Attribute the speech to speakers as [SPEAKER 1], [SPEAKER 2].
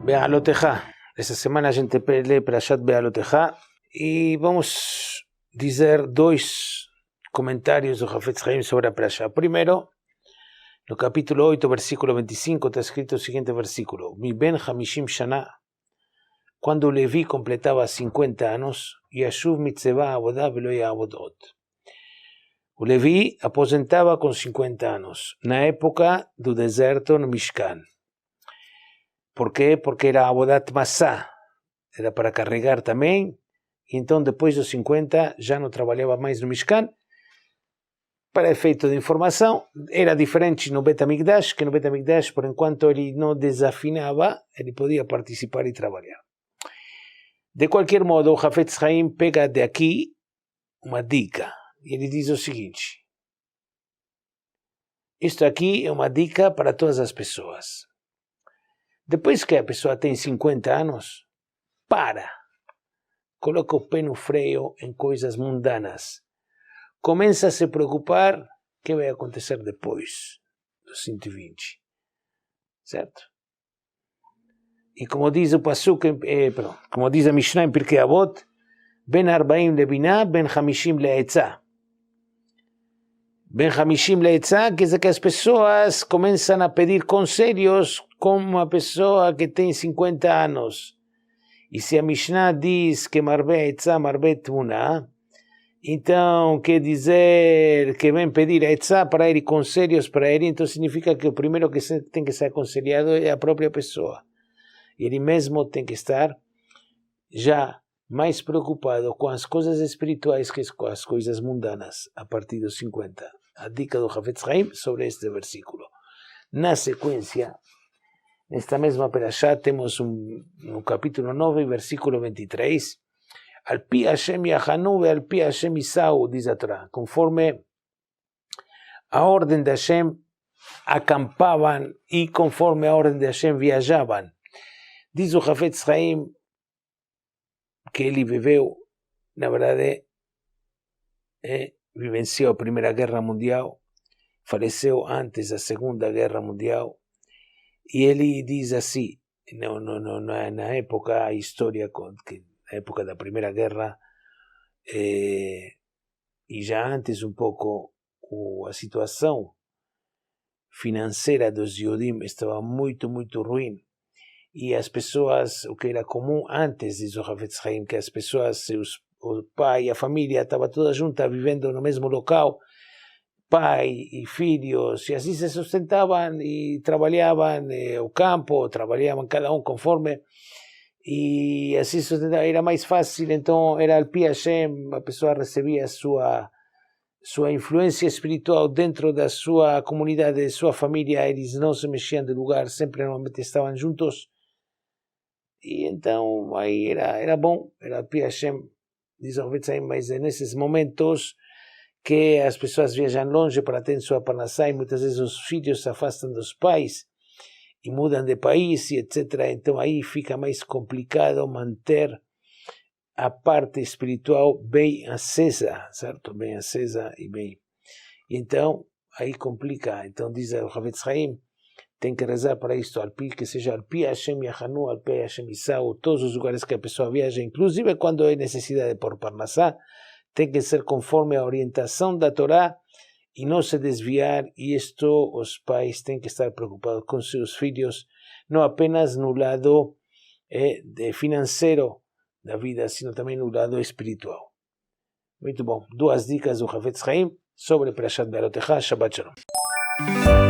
[SPEAKER 1] Be'alotejá. Essa semana a gente lê Parashat Be'alotejá e vamos dizer dois comentários do Hafetz Haim sobre a Parashá. Primeiro, no capítulo 8, versículo 25, está escrito o seguinte versículo: Mi ben Hamishim Shana, quando Levi completava 50 anos, Yashuv mitzvah avodah velo ya'avod od. O Levi aposentava com 50 anos, na época do deserto no Mishkan. Por quê? Porque era avodat massá, era para carregar também, e então depois dos 50 já não trabalhava mais no Mishkan. Para efeito de informação, era diferente no Bet HaMikdash, que no Bet HaMikdash, por enquanto ele não desafinava, ele podia participar e trabalhar. De qualquer modo, o Hafetz Haim pega de aqui uma dica, e ele diz o seguinte: isto aqui é uma dica para todas as pessoas. Depois que a pessoa tem 50 anos, coloca o pé no freio em coisas mundanas. Começa a se preocupar o que vai acontecer depois dos 120. Certo? E como diz o Pasuk, como diz a Mishnah em Pirkei Avot, Ben 40 lebiná, Ben 50 le'etzá. Ben 50 le'etzá quer dizer que as pessoas começam a pedir conselhos como uma pessoa que tem 50 anos. E se a Mishnah diz que marbe etzá, marbe tmuná, então quer dizer que vem pedir etzá para ele, conselhos para ele, então significa que o primeiro que tem que ser aconselhado é a própria pessoa. Ele mesmo tem que estar já mais preocupado com as coisas espirituais que com as coisas mundanas a partir dos 50. A dica do Hafetz Haim sobre este versículo. Na sequência, nesta mesma perashá, temos no capítulo 9, versículo 23, Al-pi Hashem yahanu ve al-pi Hashem isau, diz a Torá, conforme a ordem de Hashem acampavam e conforme a ordem de Hashem viajavam. Diz o Hafetz Haim que ele viveu, na verdade, vivenciou a Primeira Guerra Mundial, faleceu antes da Segunda Guerra Mundial, e ele diz assim, na época, a história, na época da Primeira Guerra, e já antes um pouco, a situação financeira dos Yudim estava muito, muito ruim, e as pessoas, o que era comum antes, diz o Hafetz Haim, que as pessoas, o pai, a família, estava toda junta, vivendo no mesmo local, pai e filhos, e assim se sustentavam e trabalhavam o campo, trabalhavam cada um conforme, e assim se sustentavam, era mais fácil, então era al-pi Hashem, a pessoa recebia a sua influência espiritual dentro da sua comunidade, de sua família, eles não se mexiam de lugar, sempre normalmente estavam juntos, e então aí era bom, era al-pi Hashem, diz o Hafetz Haim, mas nesses momentos que as pessoas viajam longe para ter sua parnassá e muitas vezes os filhos se afastam dos pais e mudam de país e etc. Então aí fica mais complicado manter a parte espiritual bem acesa, certo? Bem acesa e bem... Então aí complica. Então diz o Hafetz Haim, tem que rezar para isto, que seja al-pi Hashem yahanu, al-pi Hashem isau, todos os lugares que a pessoa viaja, inclusive quando é necessidade por parnassá, tem que ser conforme a orientação da Torá e não se desviar, e isto os pais têm que estar preocupados com seus filhos, não apenas no lado financeiro da vida, sino também no lado espiritual. Muito bom. Duas dicas do Hafetz Haim sobre Parashat Be'alotejá. Shabbat Shalom.